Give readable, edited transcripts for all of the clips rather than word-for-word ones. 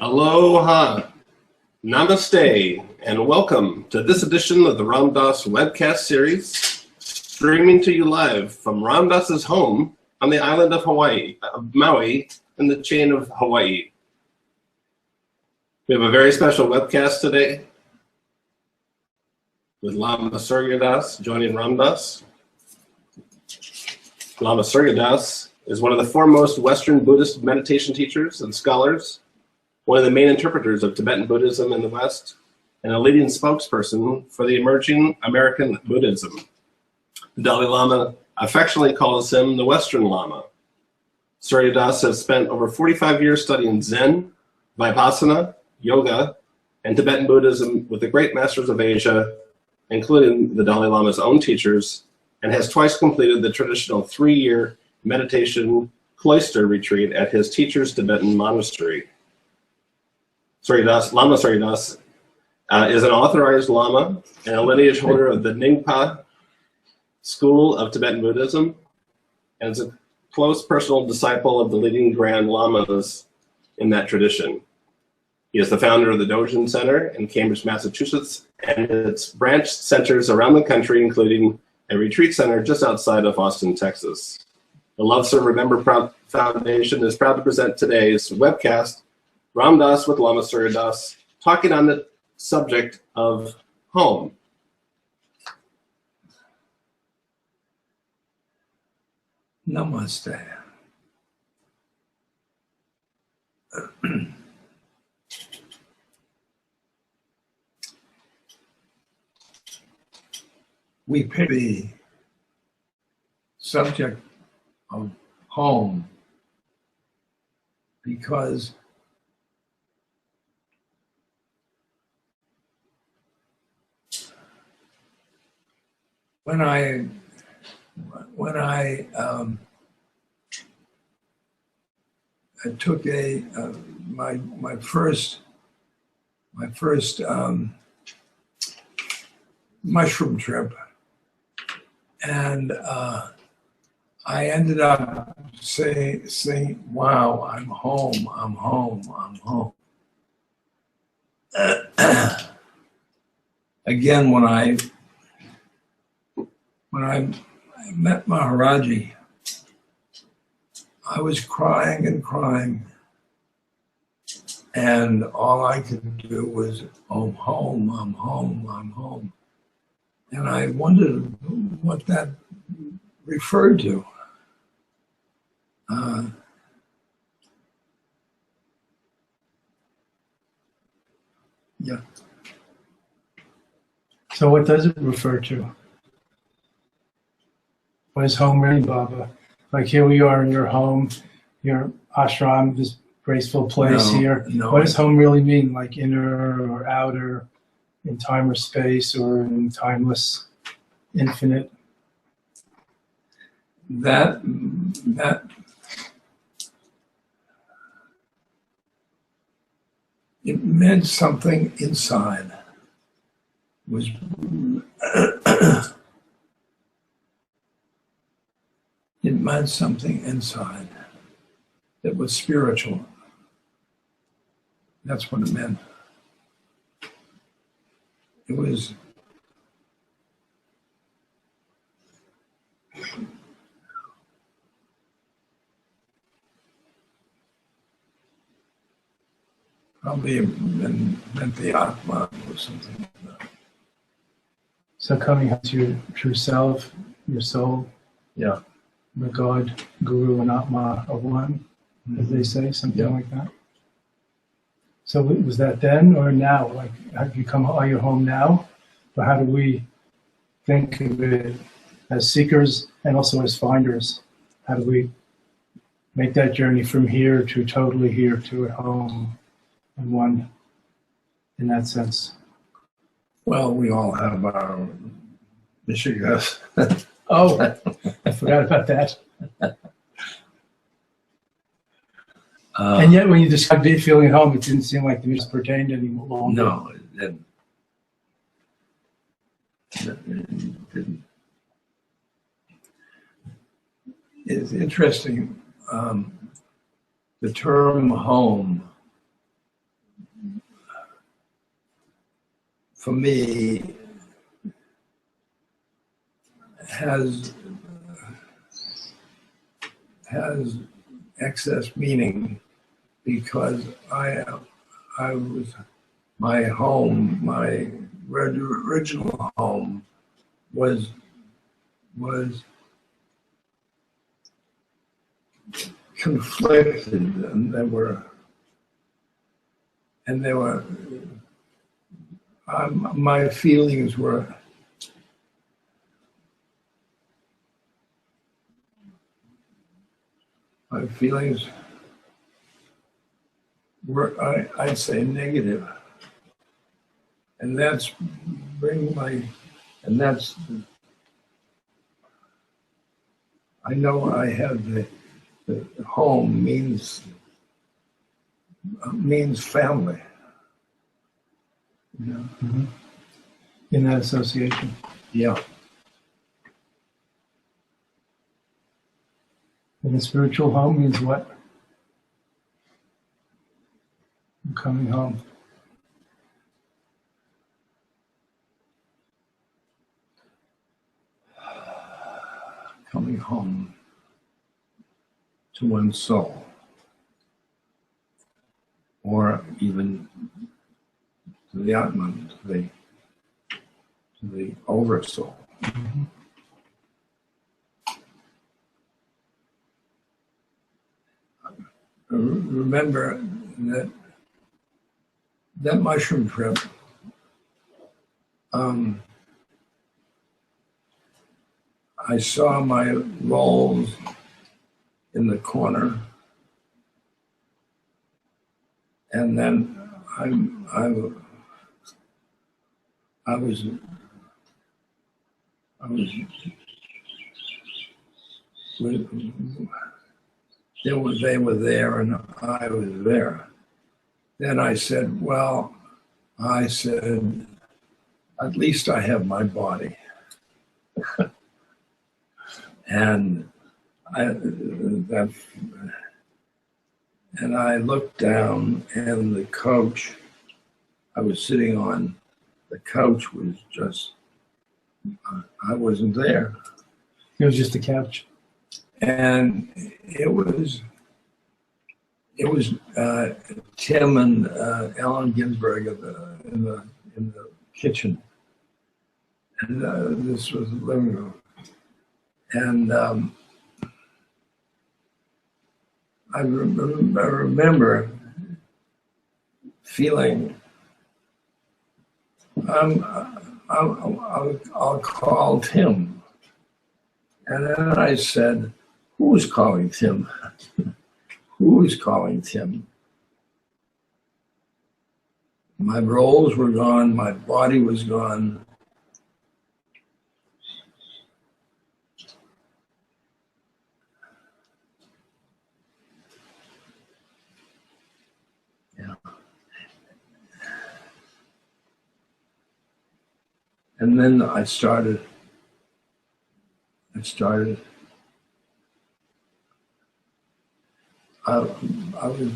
Aloha, namaste, and welcome to this edition of the Ram Dass Webcast series, streaming to you live from Ram Dass's home on the island of Maui, in the chain of Hawaii. We have a very special webcast today with Lama Surya Das joining Ram Dass. Lama Surya Das is one of the foremost Western Buddhist meditation teachers and scholars, one of the main interpreters of Tibetan Buddhism in the West, and a leading spokesperson for the emerging American Buddhism. The Dalai Lama affectionately calls him the Western Lama. Surya Das has spent over 45 years studying Zen, Vipassana, yoga, and Tibetan Buddhism with the great masters of Asia, including the Dalai Lama's own teachers, and has twice completed the traditional 3-year meditation cloister retreat at his teacher's Tibetan monastery. Lama Surya Das is an authorized Lama and a lineage holder of the Nyingpa school of Tibetan Buddhism, and is a close personal disciple of the leading Grand Lamas in that tradition. He is the founder of the Dogen Center in Cambridge, Massachusetts, and its branch centers around the country, including a retreat center just outside of Austin, Texas. The Love Serve Remember Foundation is proud to present today's webcast, Ram Dass with Lama Surya Das, talking on the subject of home. Namaste. We pick the subject of home because when I took my first mushroom trip, and I ended up saying, wow, I'm home, I'm home, I'm home. Again, when I met Maharaji, I was crying and crying, and all I could do was, I'm home, I'm home, I'm home. And I wondered what that referred to. Yeah. So what does it refer to? What is home really, Baba? Like here we are in your home, your ashram, this graceful place here. No. What does home really mean? Like inner or outer, in time or space, or in timeless, infinite? That it meant something inside. Was it meant something inside that was spiritual. That's what it meant. It was probably meant the Atma or something like that. So coming to your true self, your soul, Yeah. the God, Guru, and Atma are one, as they say, something like that. So was that then or now? Like, are you home now? Or how do we think of it as seekers and also as finders? How do we make that journey from here to totally here to at home and one in that sense? Well, we all have our Michigas. Oh, I forgot about that. And yet, when you described it feeling at home, it didn't seem like the music pertained any longer. No, it didn't. It didn't. It's interesting. The term home for me, has excess meaning because I was my home, my original home was conflicted, and there were my feelings were I'd say negative, and that's I know I have the home means family. You know? Mm-hmm. In that association. Yeah. And the spiritual home means what? I'm coming home. Coming home to one's soul, or even to the Atman, to the oversoul. Mm-hmm. Remember that mushroom trip. I saw my rolls in the corner, and then I was they were there, and I was there. Then I said, at least I have my body. And I looked down, and the couch I was sitting on, the couch was just, I wasn't there. It was just a couch. And it was Tim and Ellen Ginsberg in the kitchen, and this was the living room, and I remember feeling I'll call Tim, and then I said, "Who's calling Tim? Who's calling Tim?" My rolls were gone. My body was gone. Yeah. And then I started. I was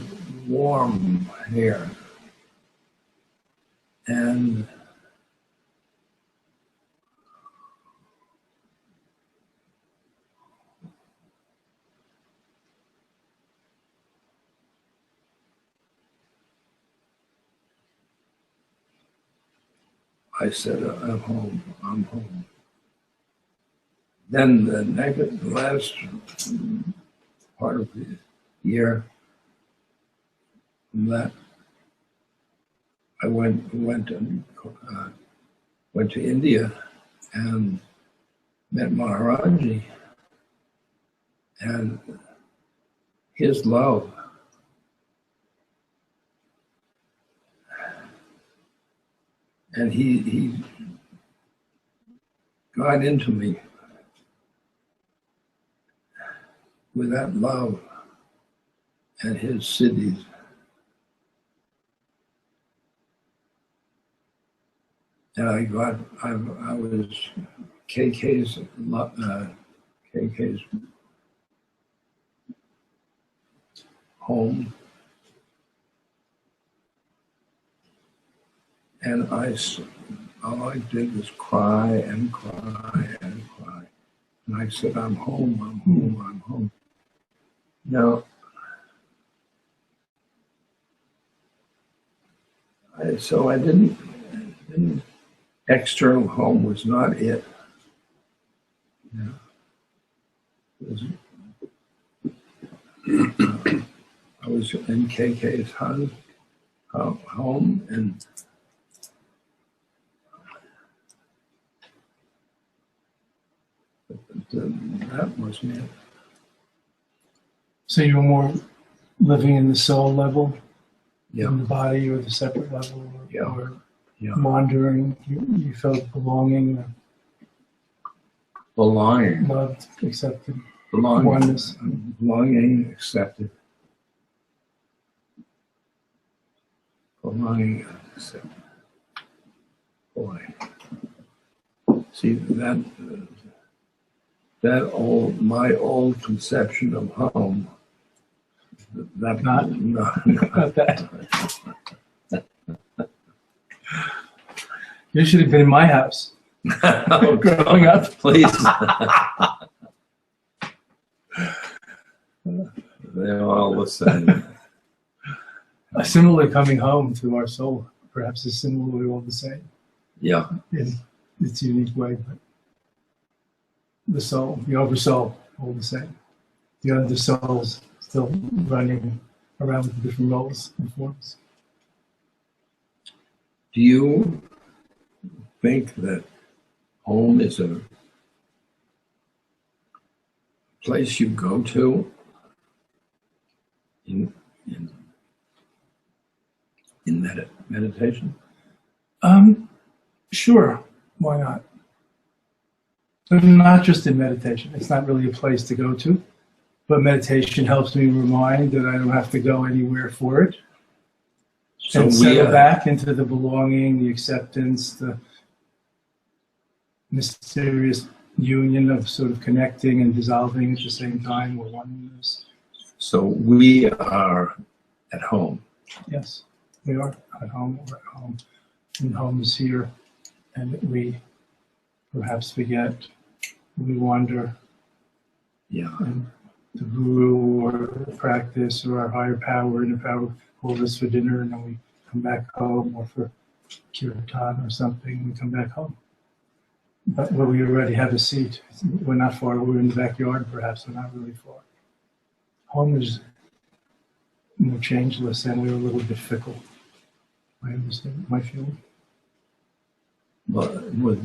warm here, and I said, "I'm home. I'm home." Then the last part of the year, that I went to India and met Maharaji, and his love and he got into me with that love and his siddhis. And I was KK's home, And all I did was cry and cry and cry. And I said, I'm home, I'm home, I'm home. Now, so I didn't, external home was not it. Yeah. It was, I was in KK's home, and that wasn't it. So you were more living in the soul level, Yeah, in the body, or the separate level, or, Yeah. or yeah. wandering. You felt belonging, Belonging, loved, accepted. belonging, Oneness. belonging, accepted. Belonging, accepted. Boy, see my old conception of home. That Not that. You should have been in my house growing up. Please. They're all the same. Similarly, coming home to our soul, perhaps is similarly all the same Yeah, in its unique way, but the soul, the oversoul, all the same. The undersoul's still running around with different roles and forms. do you think that home is a place you go to in meditation? Sure, why not? But not just in meditation. It's not really a place to go to, but meditation helps me remind that I don't have to go anywhere for it. So And we settle back into the belonging, the acceptance, the mysterious union of sort of connecting and dissolving at the same time, or oneness. So we are at home. Yes, we are at home. We're at home. And home is here. And we perhaps forget, we wander, Yeah, and the guru or practice or our higher power, inner power, called us for dinner, and then we come back home, or for kirtan or something, we come back home. But where we already have a seat. We're not far, we're in the backyard perhaps, we're not really far. Home is more changeless, and we're a little bit fickle. I understand my feeling. but what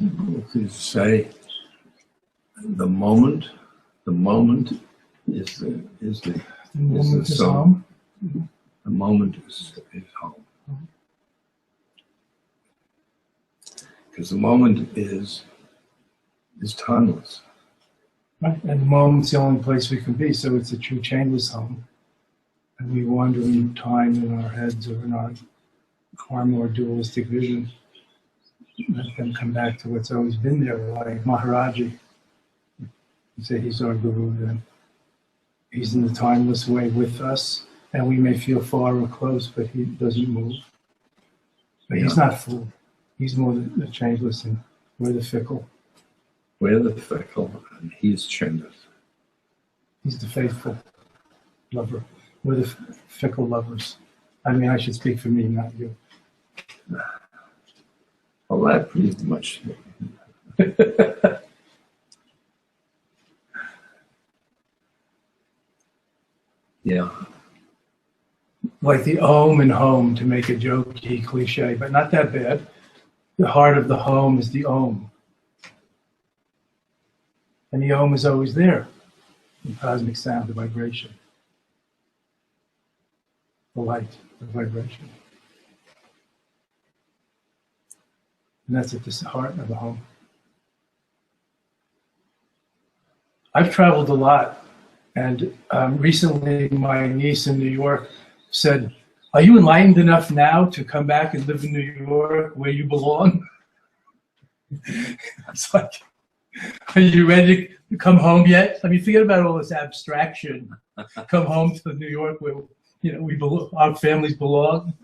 you say, the moment is the The moment is soul. home. The moment is home. Because the moment is timeless. Right, and the moment's the only place we can be, so it's a true changeless home. And we wander in time in our heads or in our karma or dualistic vision. Let them come back to what's always been there, like Maharaji. You say he's our guru, then he's in the timeless way with us, and we may feel far or close, but he doesn't move. But he's not full. He's more the changeless, and we're the fickle. We're the fickle, and he's changeless. He's the faithful lover. We're the fickle lovers. I mean, I should speak for me, not you. Well, that pretty much. Yeah. Like the Om and home, to make a jokey cliche, but not that bad. The heart of the home is the Om. And the Om is always there. The cosmic sound, the vibration. The light, the vibration. And that's at the heart of the home. I've traveled a lot, and recently my niece in New York said, "Are you enlightened enough now to come back and live in New York where you belong?" It's like, are you ready to come home yet? I mean, forget about all this abstraction. Come home to New York where we belong, our families belong,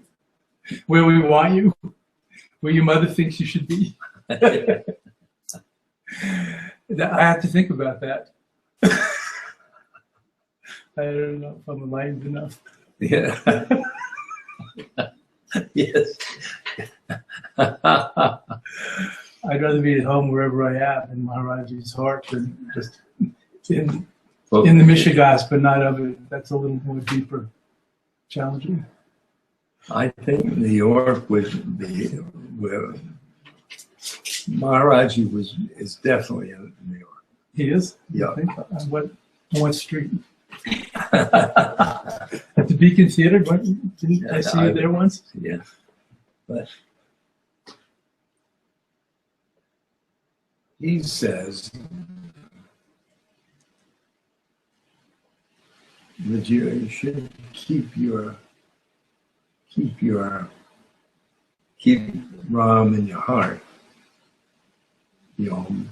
where we want you. where your mother thinks you should be. I have to think about that. I don't know if I'm enlightened enough. Yeah. Yes. I'd rather be at home wherever I am in Maharaji's heart than just in the Mishigas, but not of it. That's a little more deeper, challenging. I think New York would be where Maharaji is definitely in New York. He is? Yeah. I think. On what street? At the Beacon Theater? Didn't I see you there once? Yeah. But he says that you should keep Ram in your heart, in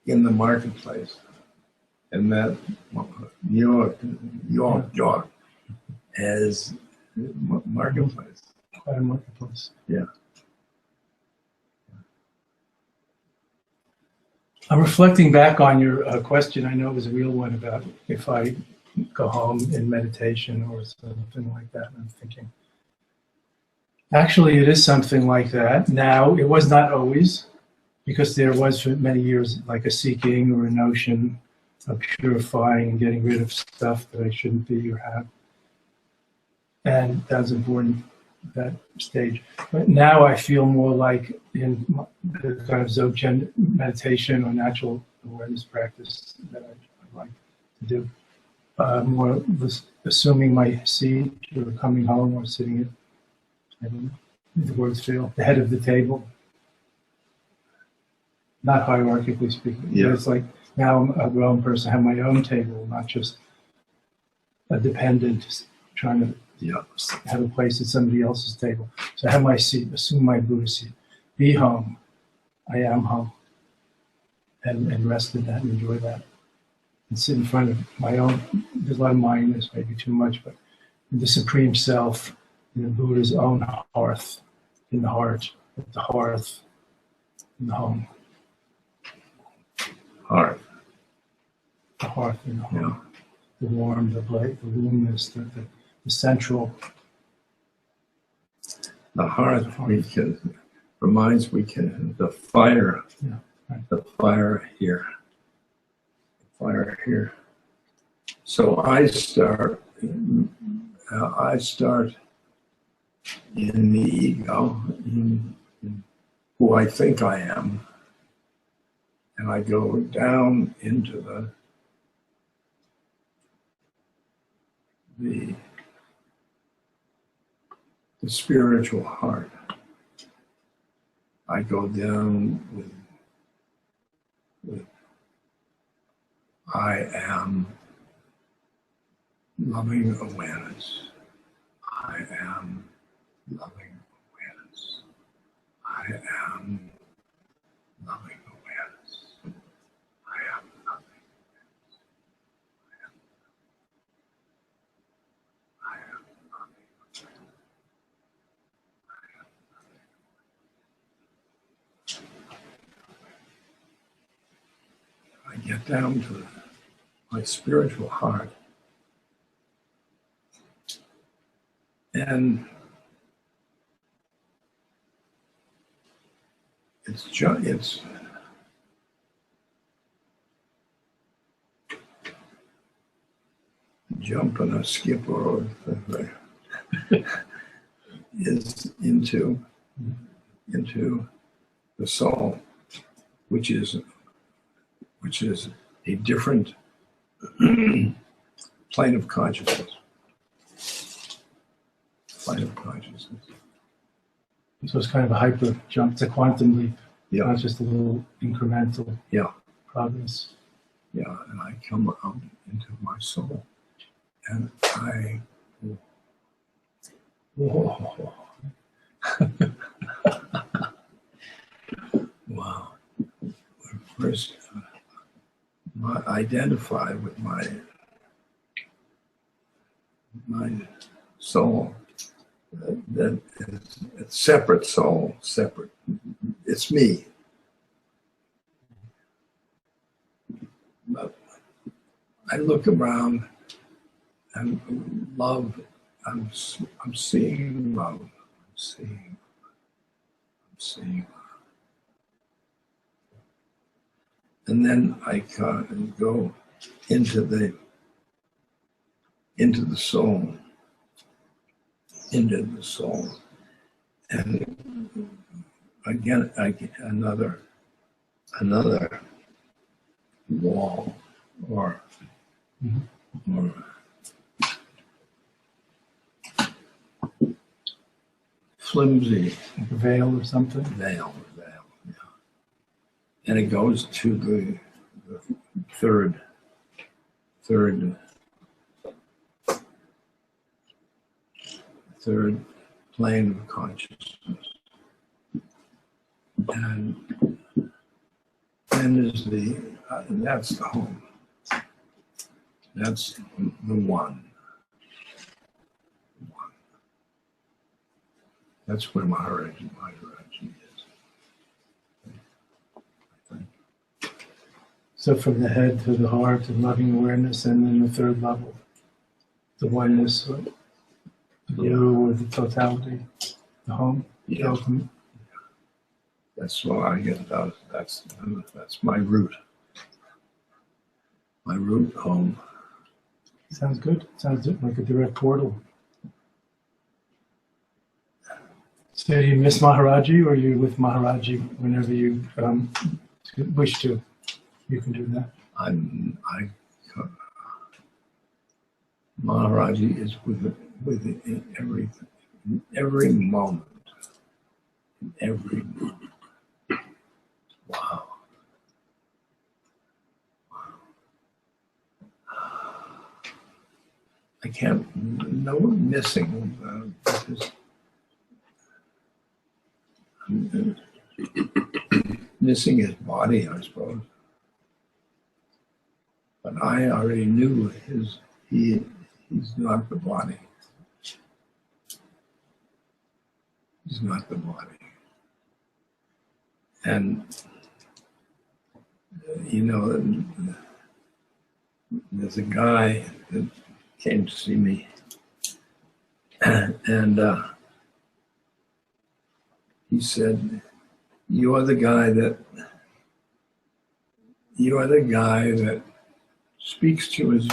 the marketplace, and that York as marketplace. Quite a marketplace. Yeah. I'm reflecting back on your question. I know it was a real one about if I go home in meditation or something like that. And I'm thinking, actually, it is something like that. Now, it was not always, because there was for many years like a seeking or a notion of purifying and getting rid of stuff that I shouldn't be or have. And that's important, that stage. But now I feel more like in the kind of Dzogchen meditation or natural awareness practice that I like to do. More assuming my seat or coming home or sitting at, I don't know, the words fail, the head of the table. Not hierarchically speaking. Yeah. But it's like now I'm a grown person, I have my own table, not just a dependent trying to have a place at somebody else's table. So I have my seat, assume my Buddha seat, be home. I am home. And rest in that and enjoy that. And sit in front of my own, there's a lot of mindness, maybe too much, but the Supreme Self, in the Buddha's own hearth, in the heart, at the hearth, in the home. Heart. The hearth in the home. Yeah. The warmth, the light, the luminous, the central. The heart reminds me the fire. Yeah, right. The fire here. The fire here. So I start in the ego, in who I think I am, and I go down into the spiritual heart. I go down with I am loving awareness. I am loving awareness. I am loving awareness. I am loving awareness. I am loving awareness. I get down to my spiritual heart, and it's jump and a skip or is into the soul, which is a different plane of consciousness. Plane of consciousness. So it's kind of a hyper jump, it's a quantum leap, Yeah. not just a little incremental progress. Yeah, and I come out into my soul, and I. Whoa. Wow. First, identify with my soul, that is a separate soul, separate. It's me. But I look around and love, I'm seeing love, I'm seeing. And then I go into the soul, and again I get another wall or flimsy Like a veil or something? veil, yeah. And it goes to the third plane of consciousness. And is that's the home. That's the one. That's where Maharaji is. So from the head to the heart and loving awareness, and then the third level, the oneness, or the guru, or the totality, the home, the Yeah. ultimate. That's what I get. That's my route. My route home. Sounds good. Sounds like a direct portal. So do you miss Maharaji, or are you with Maharaji whenever you wish to? You can do that. Maharaji is with everything, in every moment, Wow. I can't, no one missing, because I'm missing his body, I suppose. But I already knew he's not the body. He's not the body. And, there's a guy that came to see me, and he said, you're the guy that speaks to his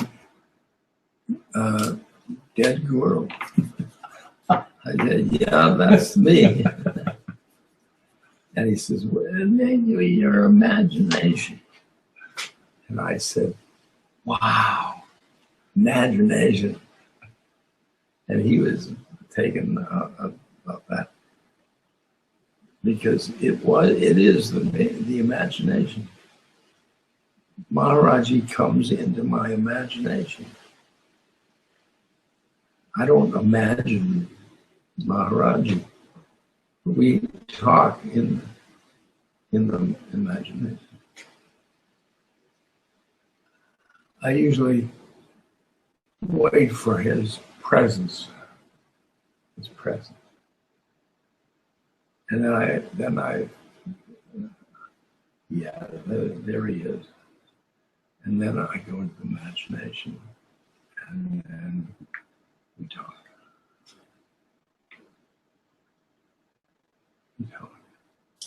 dead guru. I said, yeah, that's me. And he says, well, maybe your imagination. And I said, wow, imagination. And he was taken of that, because it is the imagination. Maharaji comes into my imagination. I don't imagine Maharaji. We talk in the imagination. I usually wait for his presence. And then I there he is. And then I go into imagination, and we talk.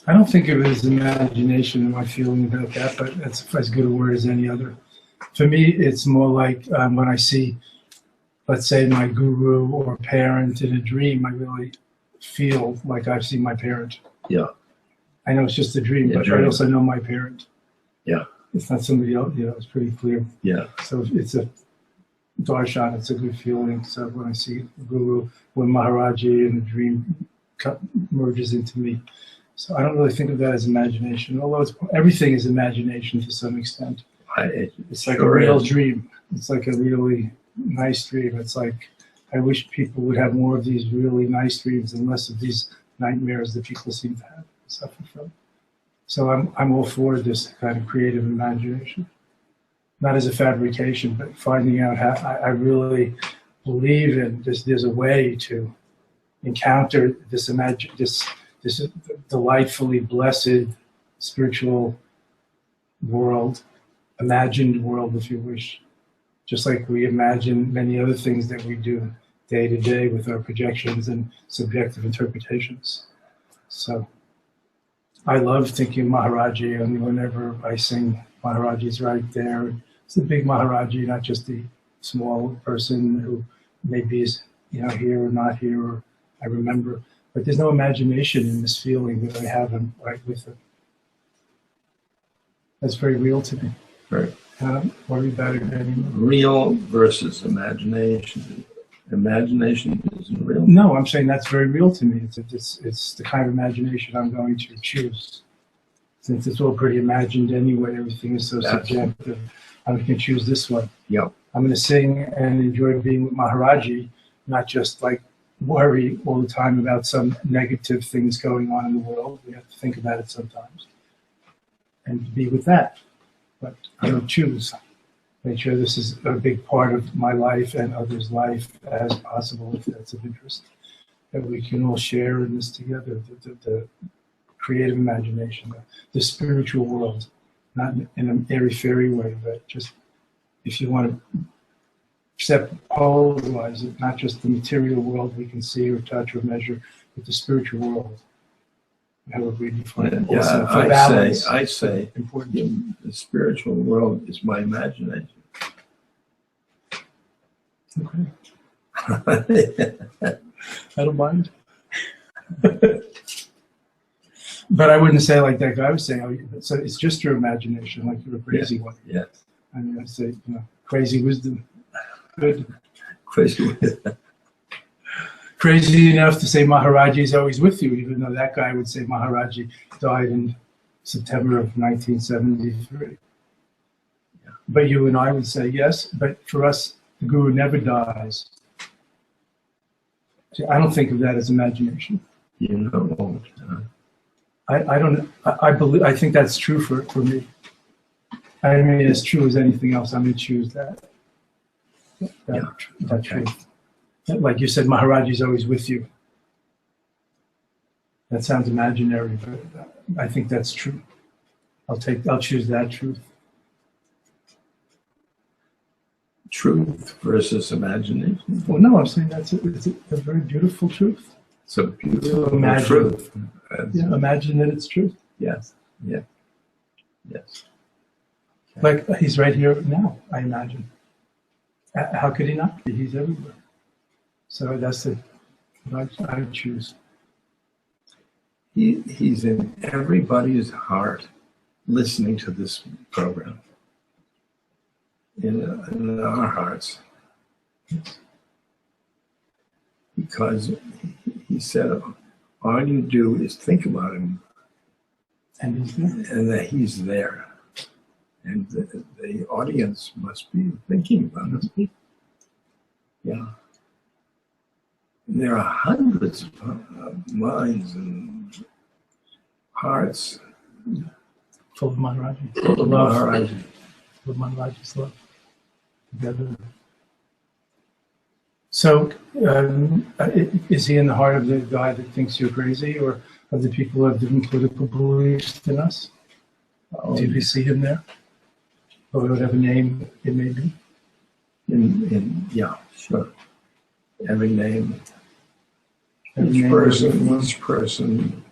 I don't think of it as imagination in my feeling about that, but that's as good a word as any other. For me, it's more like when I see, let's say, my guru or parent in a dream, I really feel like I've seen my parent. Yeah. I know it's just a dream, but I also know my parent. Yeah. It's not somebody else, it's pretty clear. Yeah. So it's a darshan, it's a good feeling. So when I see the guru, when Maharaji in a dream merges into me. So I don't really think of that as imagination, although everything is imagination to some extent. It's like a real dream. It's like a really nice dream. It's like, I wish people would have more of these really nice dreams and less of these nightmares that people seem to have and suffer from. So I'm all for this kind of creative imagination. Not as a fabrication, but finding out how I really believe in this. There's a way to encounter this this delightfully blessed spiritual world, imagined world, if you wish, just like we imagine many other things that we do day to day with our projections and subjective interpretations. So I love thinking Maharaji, and whenever I sing Maharaji's right there, it's the big Maharaji, not just the small person who maybe is here or not here, or I remember. But there's no imagination in this feeling that I have him right with it. That's very real to me. Right. I don't worry about it anymore. Real versus imagination. Imagination isn't real. No, I'm saying that's very real to me. It's the kind of imagination I'm going to choose. Since it's all pretty imagined anyway, everything is so subjective. I'm going to choose this one. Yep. I'm going to sing and enjoy being with Maharaji, not just like worry all the time about some negative things going on in the world. We have to think about it sometimes. And to be with that. But I don't choose. Make sure this is a big part of my life and others' life as possible, if that's of interest. That we can all share in this together, the creative imagination, the spiritual world, not in an airy-fairy way, but just if you want to polarize it, not just the material world we can see or touch or measure, but the spiritual world. How would we define it? Yeah, I say important. The spiritual world is my imagination. Okay. I don't mind. But I wouldn't say like that guy was saying, so it's just your imagination, like you're a crazy one. Yes. I mean, I say, crazy wisdom. Good. Crazy wisdom. Crazy enough to say Maharaji is always with you, even though that guy would say Maharaji died in September of 1973. Yeah. But you and I would say yes, but for us, the Guru never dies. See, I don't think of that as imagination. I don't. I believe. I think that's true for me. I mean, as true as anything else, I'm going to choose that. That truth. Like you said, Maharaji is always with you. That sounds imaginary, but I think that's true. I'll choose that truth. Truth versus imagination. Well, no, I'm saying it's a very beautiful truth. It's a beautiful truth. Yeah, imagine that it's truth. Yes. Yeah. Yes. Like he's right here now, I imagine. How could he not be? He's everywhere. So that's what I would choose. He's in everybody's heart listening to this program. In our hearts. Yes. Because he said, all you do is think about him. And he's there. And that he's there. And the audience must be thinking about it. Yeah. There are hundreds of minds and hearts full of Maharaji. Full of Maharaji. Full of Maharaji's love. Together. So, is he in the heart of the guy that thinks you're crazy, or of the people who have different political beliefs than us? Do you see him there? Or whatever name it may be? Yeah, sure. Every name. Every Each person,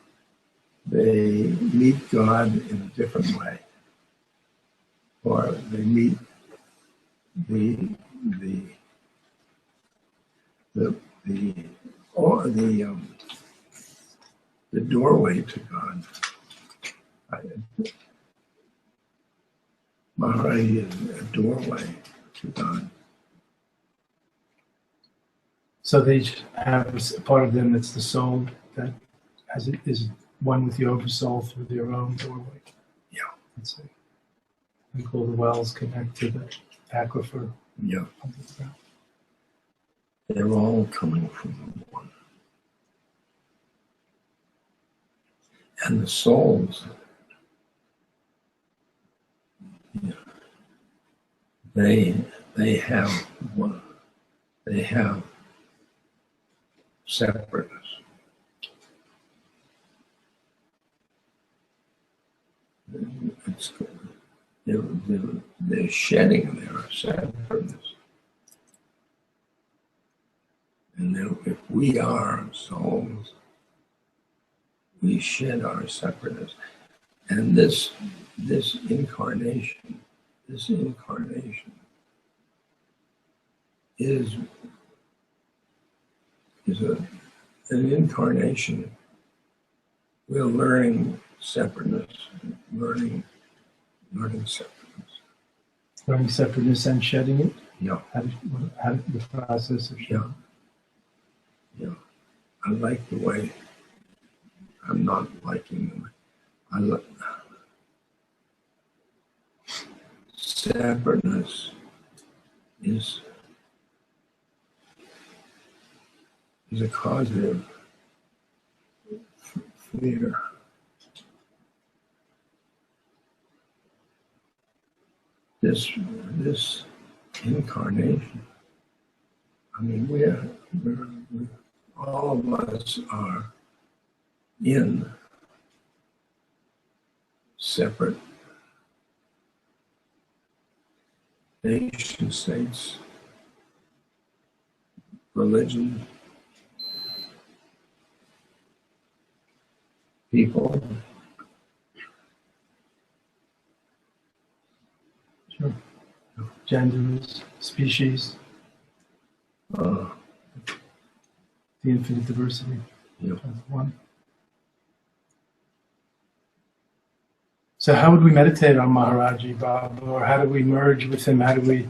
they meet God in a different way. Or they meet the doorway to God. Maharaji is a doorway to God. So they have a part of them that's the soul that is one with the oversoul through their own doorway. Yeah. Let's say. We call the wells connect to the aquifer. Yeah. They're all coming from the one. And the souls, they have one. They have separateness. It's, they're shedding their separateness. And then if we are souls, we shed our separateness. And this incarnation is an incarnation. We're learning separateness, learning separateness. Learning separateness and shedding it? Yeah, How the process of shedding? yeah. I like the way. I'm not liking the way. I like separateness is a causative fear. This incarnation. I mean, we're all of us are in separate nation states, religion, people. Sure. Genders, species, Uh, the infinite diversity yeah. of one. So how would we meditate on Maharaji, Bob? Or how do we merge with him? How do we,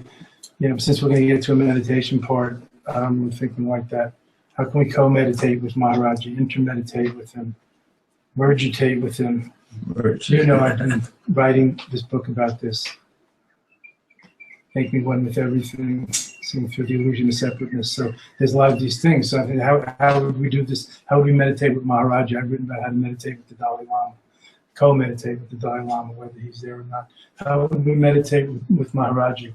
since we're going to get to a meditation part, I'm thinking like that. How can we co-meditate with Maharaji, intermeditate with him, mergitate with him? I've been writing this book about this. Make me one with everything, seeing through the illusion of separateness. So there's a lot of these things. So I think, how would we do this? How would we meditate with Maharaji? I've written about how to meditate with the Dalai Lama, co-meditate with the Dalai Lama, whether he's there or not. How would we meditate with Maharaji?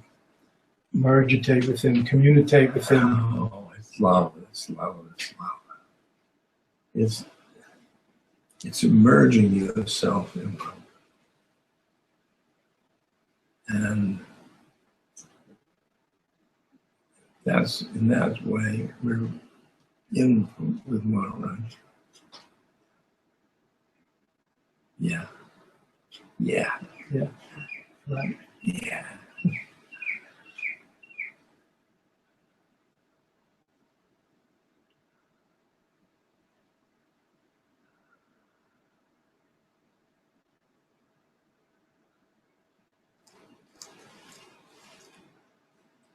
Mergitate with him, communicate with him. Oh, it's love. It's immersing yourself in love. And that's in that way we're in with Maharaj. Yeah. Right. Yeah.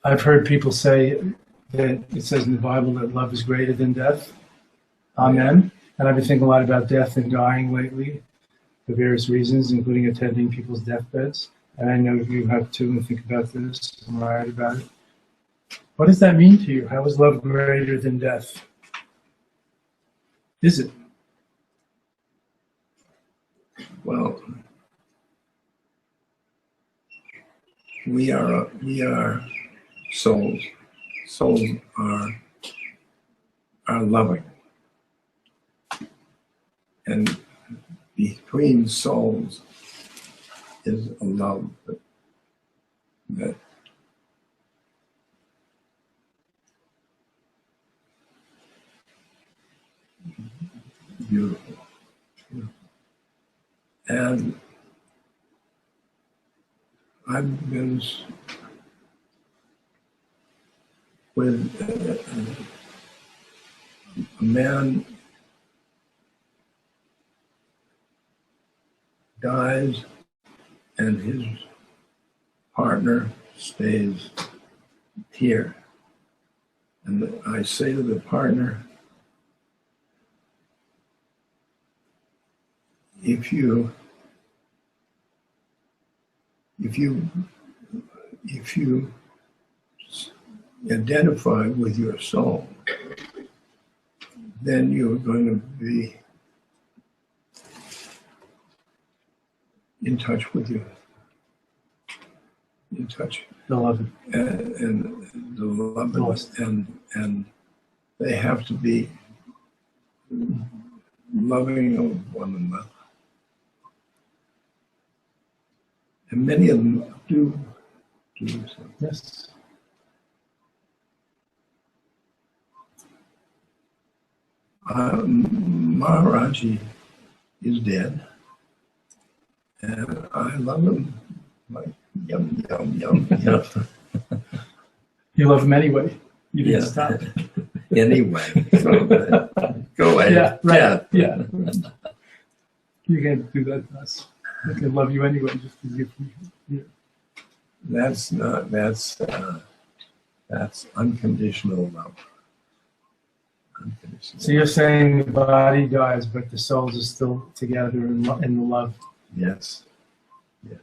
I've heard people say that it says in the Bible that love is greater than death. Amen. And I've been thinking a lot about death and dying lately for various reasons, including attending people's deathbeds. And I know you have too, and think about this and write about it. What does that mean to you? How is love greater than death? Is it? Well, we are souls. Souls are loving. And between souls is a love that beautiful. And I've been with a man dies and his partner stays here. And I say to the partner, if you identify with your soul, then you're going to be in touch with you. In touch. The love. And the love and they have to be loving of one another. And many of them do so. Yes. Maharaji is dead, and I love him like yum, yum, yum, yum. You love him anyway. You didn't Yeah. stop. Anyway, go ahead. Yeah, right. Yeah. You can't do that to us. We can love you anyway, just because you. That's unconditional love. Unconditional. So you're saying the body dies, but the souls are still together in the love. Yes. Yes.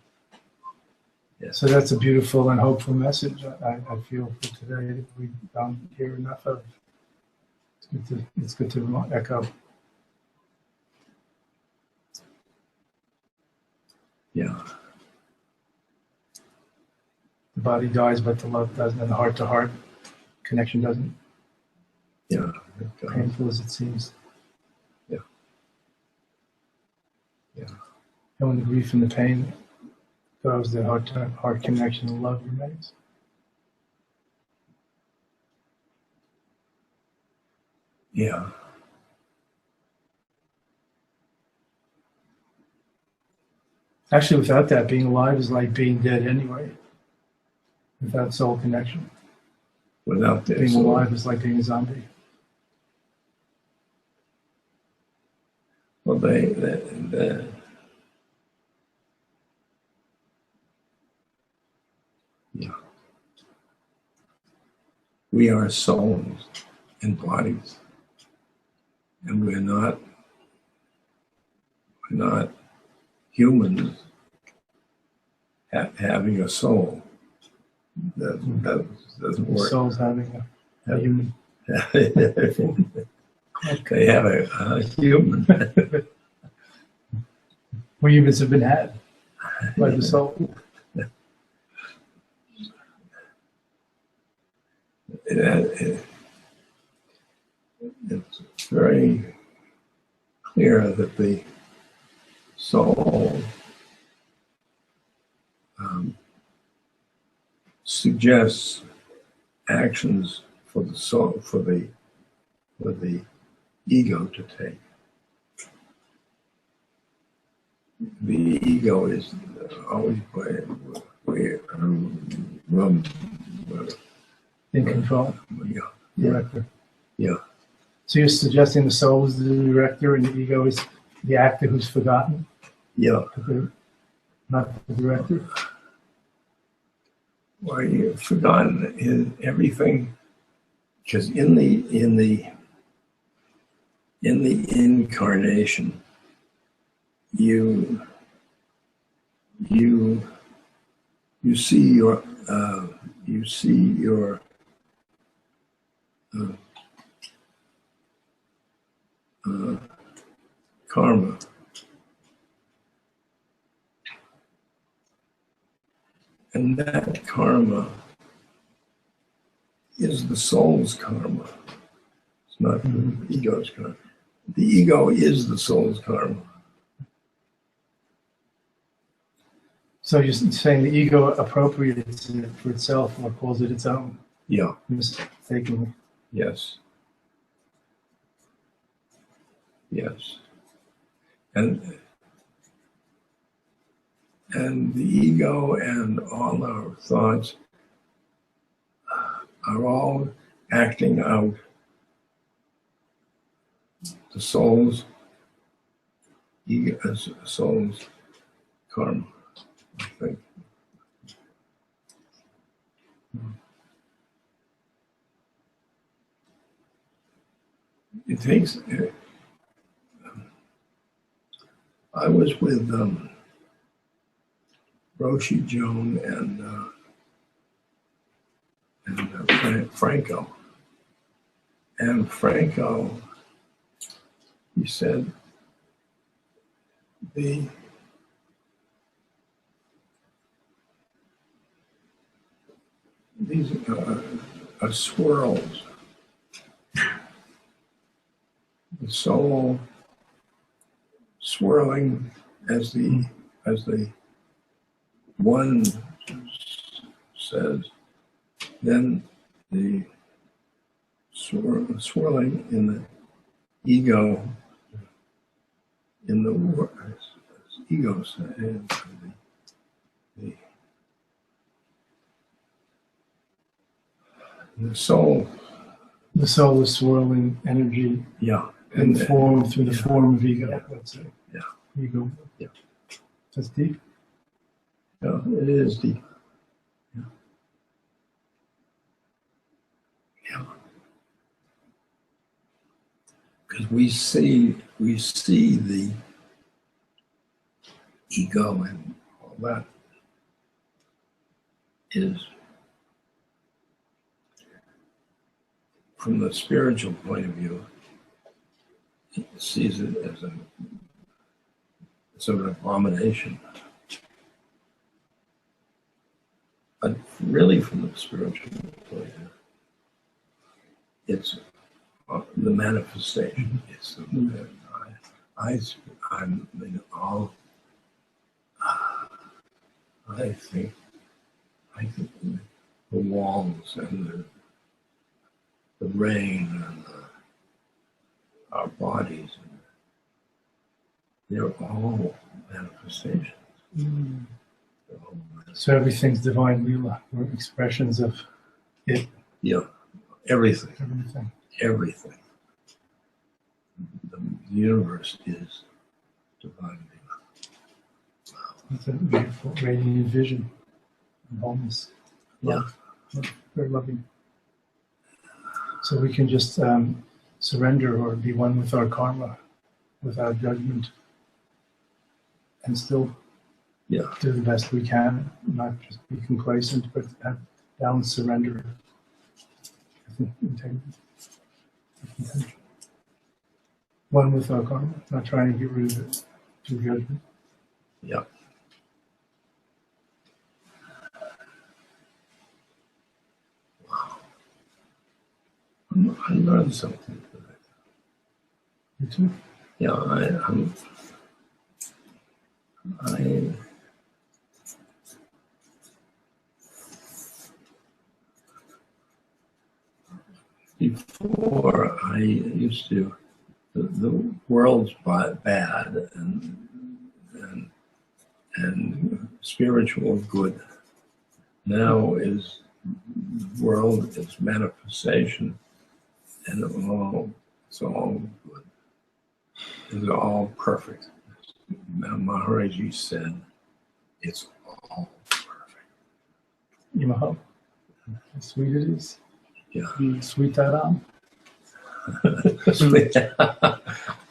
Yes. So that's a beautiful and hopeful message. I feel for today that we don't hear enough of. It's good to echo. Yeah. The body dies, but the love doesn't, and the heart-to-heart connection doesn't. Yeah. Painful as it seems. Yeah. Yeah. And when the grief and the pain goes, the heart-to-heart connection and love remains. Yeah. Actually, without that, being alive is like being dead anyway. Without soul connection. Without this, Being alive is like being a zombie. well, yeah. We are souls and bodies, and we're not humans having a soul. That doesn't The work. soul's having a human. They have a human. Where humans have been had by the soul. It's very clear that the soul suggests actions for the soul, for the ego to take. The ego is always In control. Yeah. Director. Yeah. So you're suggesting the soul is the director and the ego is the actor who's forgotten? Yeah. Not the director? Well, you've forgotten is everything, because in the incarnation, you see your karma. And that karma is the soul's karma. It's not the ego's karma. The ego is the soul's karma. So you're saying the ego appropriates it for itself or calls it its own? Yeah. Mistakenly. Yes. Yes. And the ego and all our thoughts are all acting out the soul's karma, I think. It takes. I was with Roshi Joan and Franco. And Franco, he said, these are swirls. The the soul swirling as the one says, then the swirling in the ego, in the ego says, the soul. The soul is swirling energy Yeah. and form through the yeah. form of ego. Yeah. That's it. Yeah. Ego. Yeah. That's deep. Yeah, it is deep. Yeah. Yeah. Because we see the ego and all that is, from the spiritual point of view, it sees it as an abomination. But really, from the spiritual point of view, it's the manifestation. It's the, I think the walls and the rain and our bodies, they're all manifestations. Mm. They're all So everything's divine lila, or expressions of it. Yeah, everything. Everything. The universe is divine. It's a beautiful, radiant vision of wholeness. Love. Very loving. So we can just surrender or be one with our karma without judgment and still Yeah. do the best we can, not just be complacent, but have balanced surrender. I think integrity. Intention. One with our karma, not trying to get rid of it through judgment. Yeah. Wow. I learned something today. You too? Yeah, before I used to, the world's bad and spiritual good. Now is world is manifestation, and it's all good. It's all perfect. Maharaji said, it's all perfect. How sweet it is. Yeah. Sweet that on. Sweet.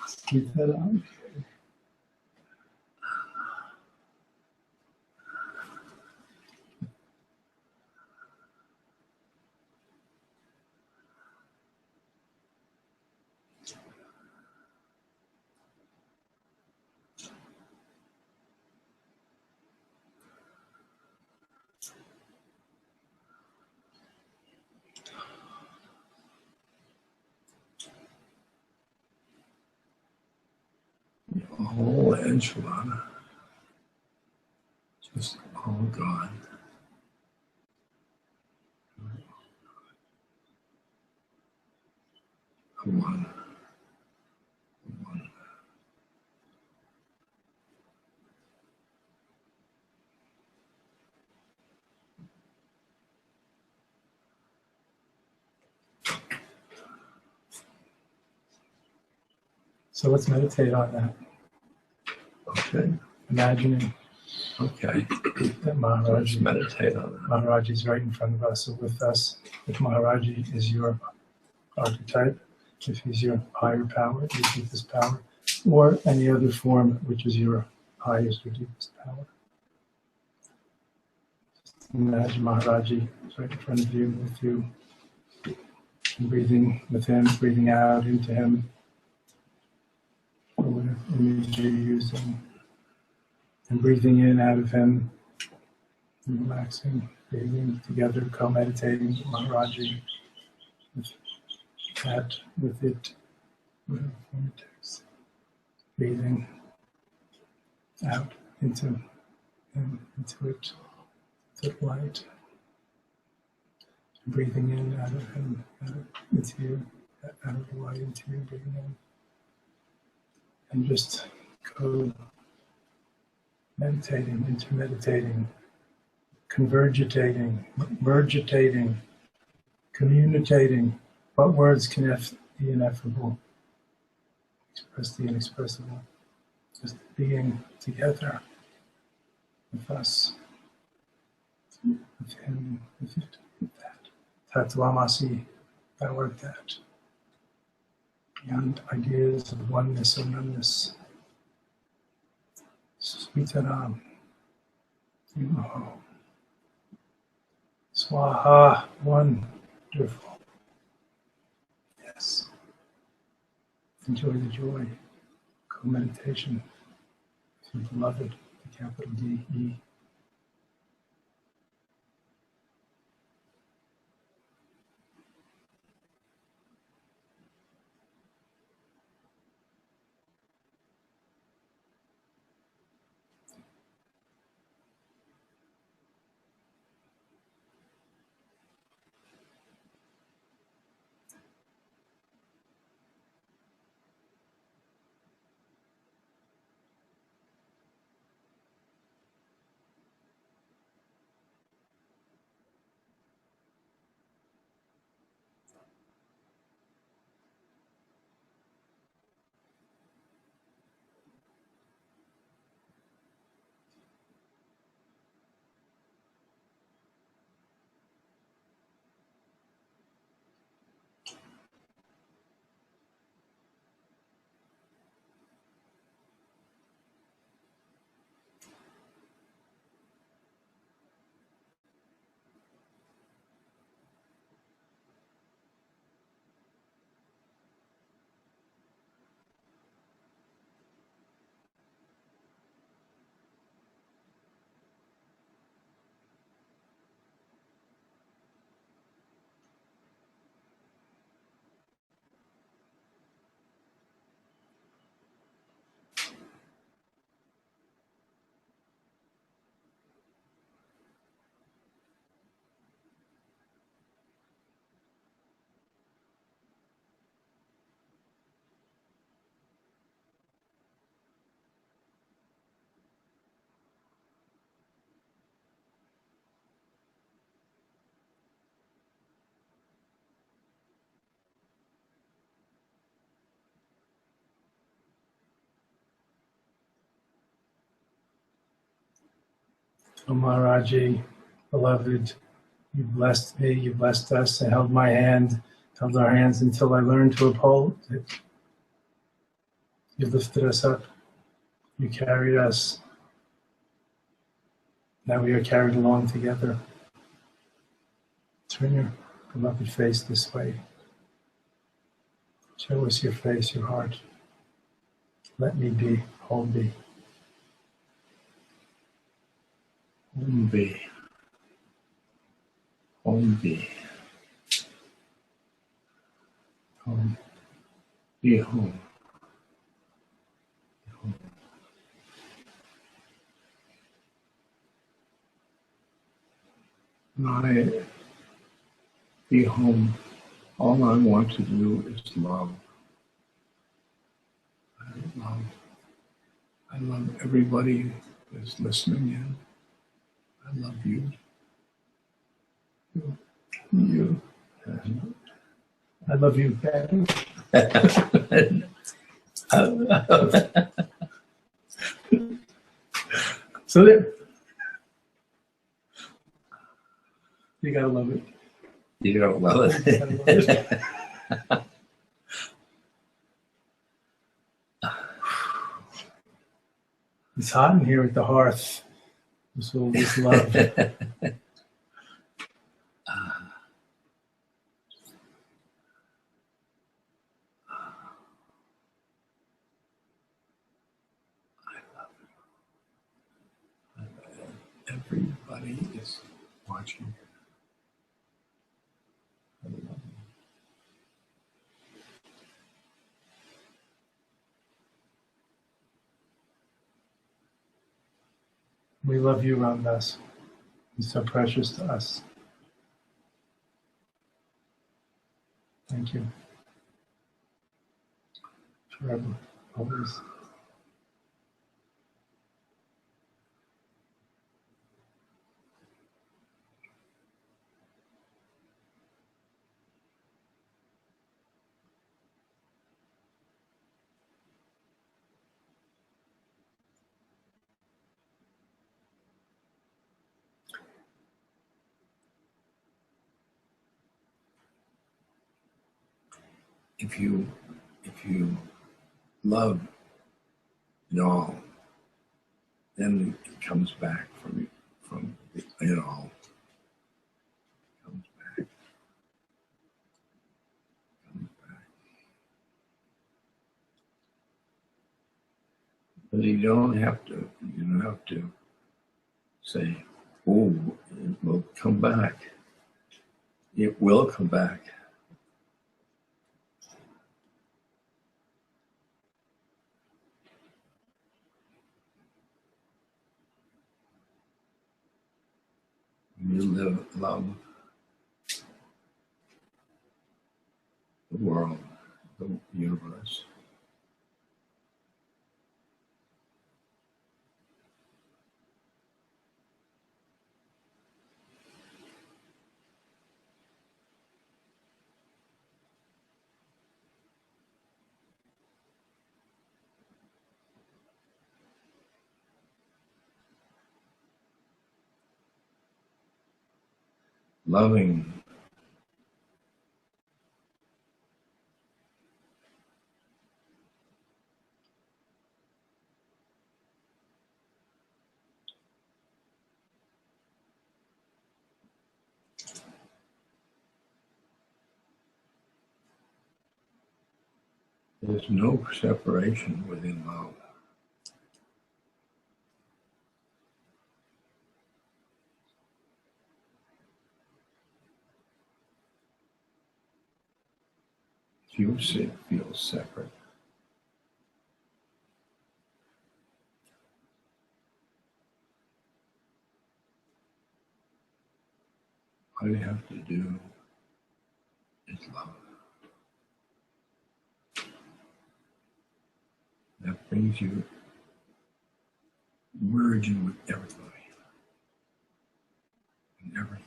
Sweet that on. A whole enchilada. Just all God. One. So let's meditate on that. Okay. Imagining Okay. that Let's meditate on that. Maharaji is right in front of us. So with us, if Maharaji is your archetype, if he's your higher power, your deepest power, or any other form which is your highest or deepest power. Just imagine Maharaji is right in front of you, with you, and breathing with him, breathing out into him, or whatever image you're using, and breathing in out of him, and relaxing, breathing together, co-meditating with Maharaji, with that, with it, Vortex. Breathing out into it, the light. Breathing in, out of him, out of, into you, out of the light into you, breathing in. And just go meditating, intermeditating, convergitating, mergitating, communicating. What words can be ineffable? Express the inexpressible. Just being together with us, with him, with it, with that. Tat Lamasi, thou art that. Beyond ideas of oneness or numbness. Sweetaram, Yuho. Swaha, wonderful. Yes. Enjoy the joy. Co-meditation with your beloved, the capital D-E. Oh Maharaji, beloved, you blessed me, you blessed us, and held my hand, held our hands until I learned to uphold it. You lifted us up, you carried us. Now we are carried along together. Turn your beloved face this way. Show us your face, your heart. Let me be, hold me. Home be. Home be. Home. Be home. Be home. When I be home, all I want to do is love. I love everybody who's listening in. I love you. You. I love you better. So there. You gotta love it. You don't love You gotta love it. It's hot in here at the hearth. This all this love. Everybody is watching. I love you. We love you, Ram Dass. He's so precious to us. Thank you. Forever, always. If you love it all, then it comes back from it all. It comes back. Comes back. But you don't have to say, oh, it will come back. It will come back. You love the world, the universe. Loving there's no separation within love. If you feel separate, all you have to do is love. That brings you merging with everybody and everything.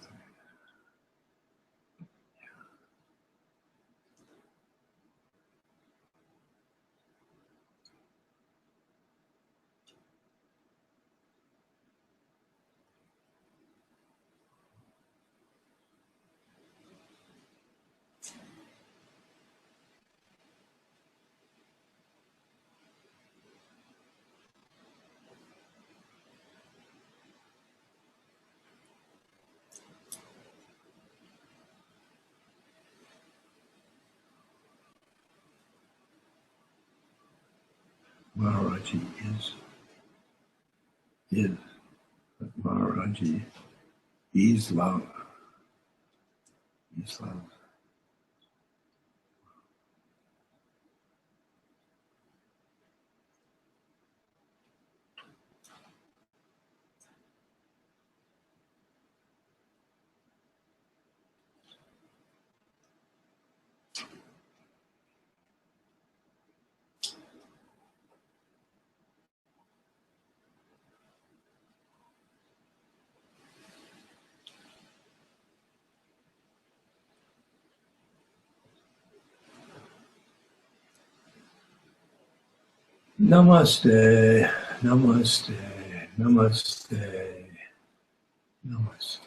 Maharaji Maharaji is love. He's love. Namaste, namaste, namaste, namaste.